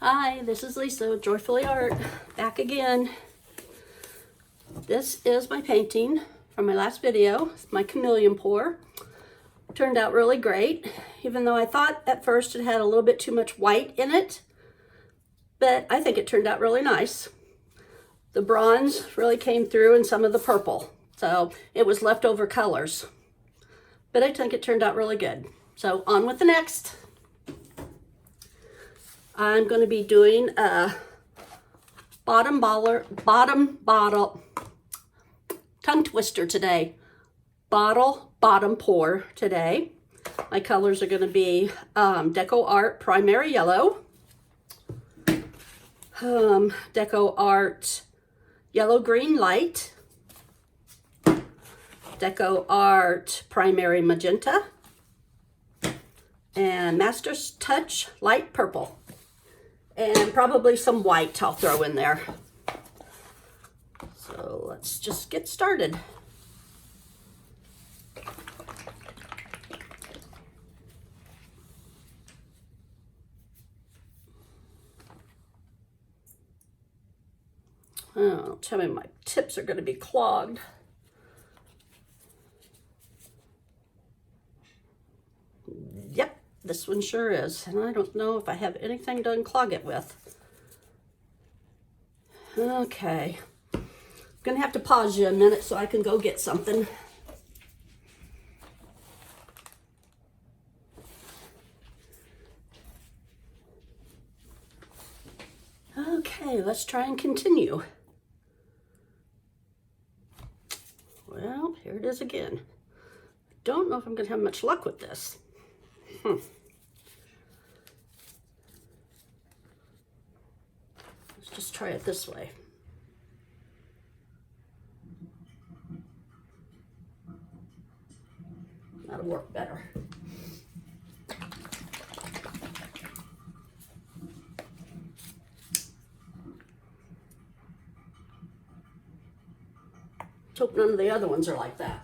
Hi, this is Lisa with Joyfully Art, back again. This is my painting from my last video. It's my chameleon pour. Turned out really great, even though I thought at first it had a little bit too much white in it, but I think it turned out really nice. The bronze really came through and some of the purple, so it was leftover colors, but I think it turned out really good. So on with the next. I'm going to be doing a bottom bottle tongue twister today. Bottom pour today. My colors are going to be Deco Art Primary Yellow, Deco Art Yellow Green Light, Deco Art Primary Magenta, and Master's Touch Light Purple. And probably some white I'll throw in there. So let's just get started. Oh, tell me my tips are going to be clogged. Yep. This one sure is, and I don't know if I have anything to unclog it with. Okay, I'm gonna have to pause you a minute so I can go get something. Okay, let's try and continue. Well, here it is again. Don't know if I'm gonna have much luck with this. Let's just try it this way. That'll work better. Let's hope none of the other ones are like that.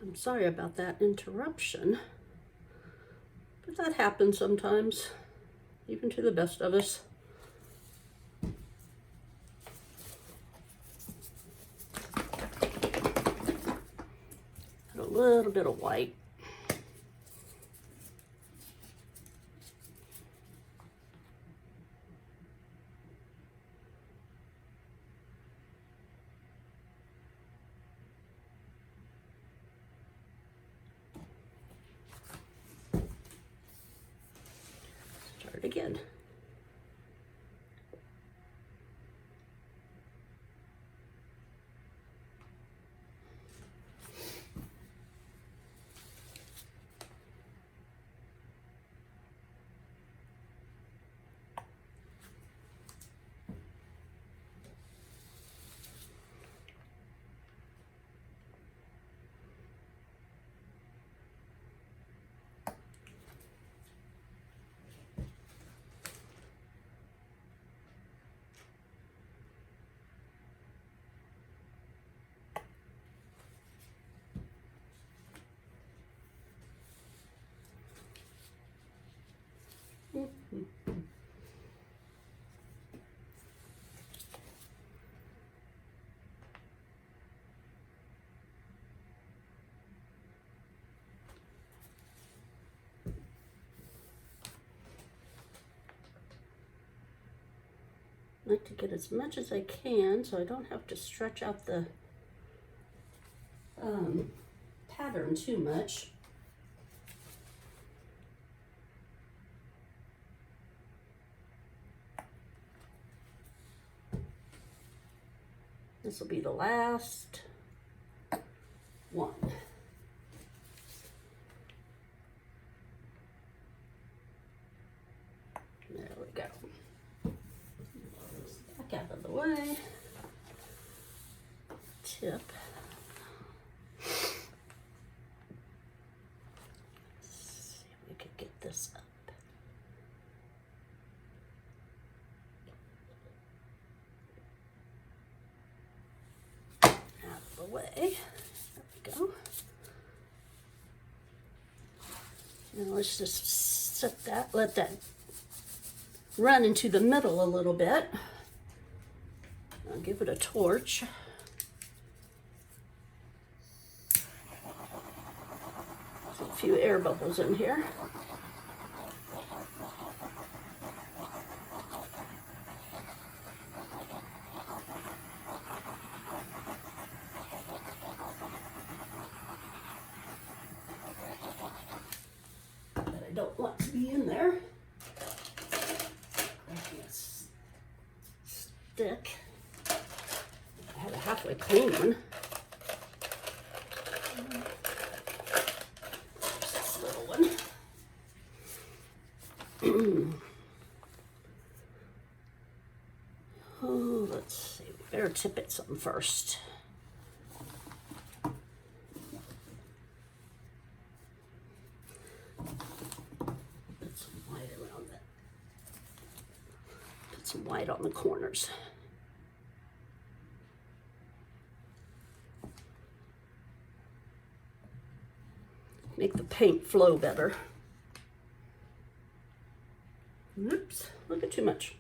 I'm sorry about that interruption, but that happens sometimes, even to the best of us. Add a little bit of white. Again. I like to get as much as I can so I don't have to stretch out the pattern too much. This will be the last one. There we go. Back out of the way. Tip. away. There we go. Now let's just set that, let that run into the middle a little bit. I'll give it a torch. There's a few air bubbles in here. Don't want to be in there. I can't stick. I have a halfway clean one. There's this little one. Oh, let's see. We better tip it some first. White on the corners. Make the paint flow better. Oops, look at too much.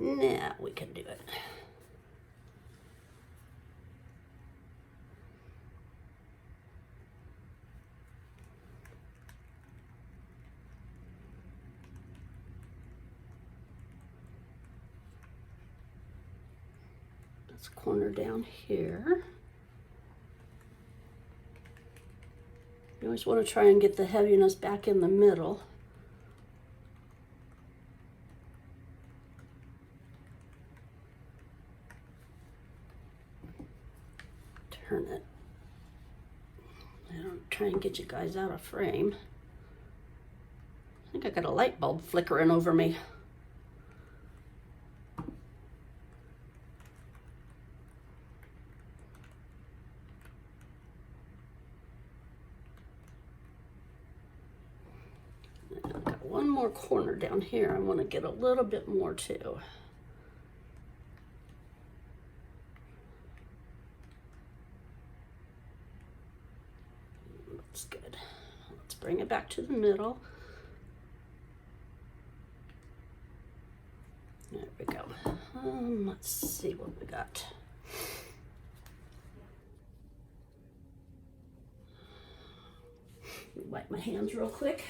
Now we can do it. Let's corner down here. You always want to try and get the heaviness back in the middle. Turn it. I don't try and get you guys out of frame. I think I got a light bulb flickering over me. I've got one more corner down here. I want to get a little bit more too. That's good. Let's bring it back to the middle. There we go. Let's see what we got. Wipe my hands real quick.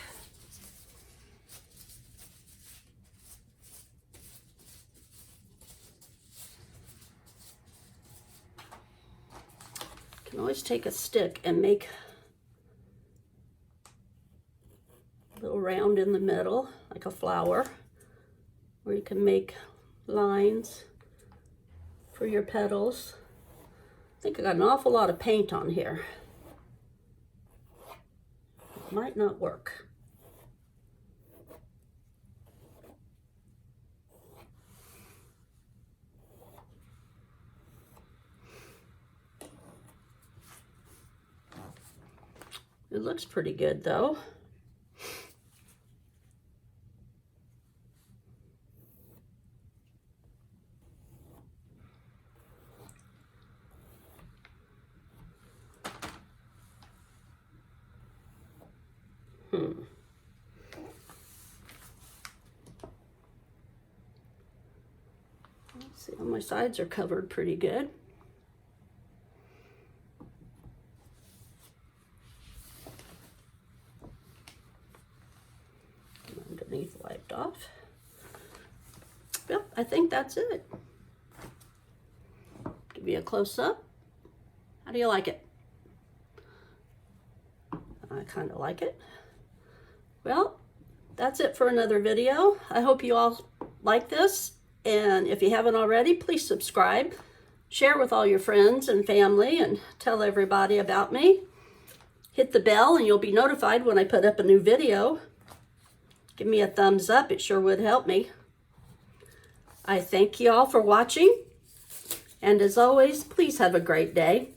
You can always take a stick and make a little round in the middle, like a flower, where you can make lines for your petals. I think I got an awful lot of paint on here. It might not work. It looks pretty good though. Let's see, my sides are covered pretty good. Underneath wiped off. Yep, I think that's it. Give you a close-up. How do you like it? I kind of like it. Well, that's it for another video. I hope you all like this. And if you haven't already, please subscribe. Share with all your friends and family and tell everybody about me. Hit the bell and you'll be notified when I put up a new video. Give me a thumbs up. It sure would help me. I thank you all for watching. And as always, please have a great day.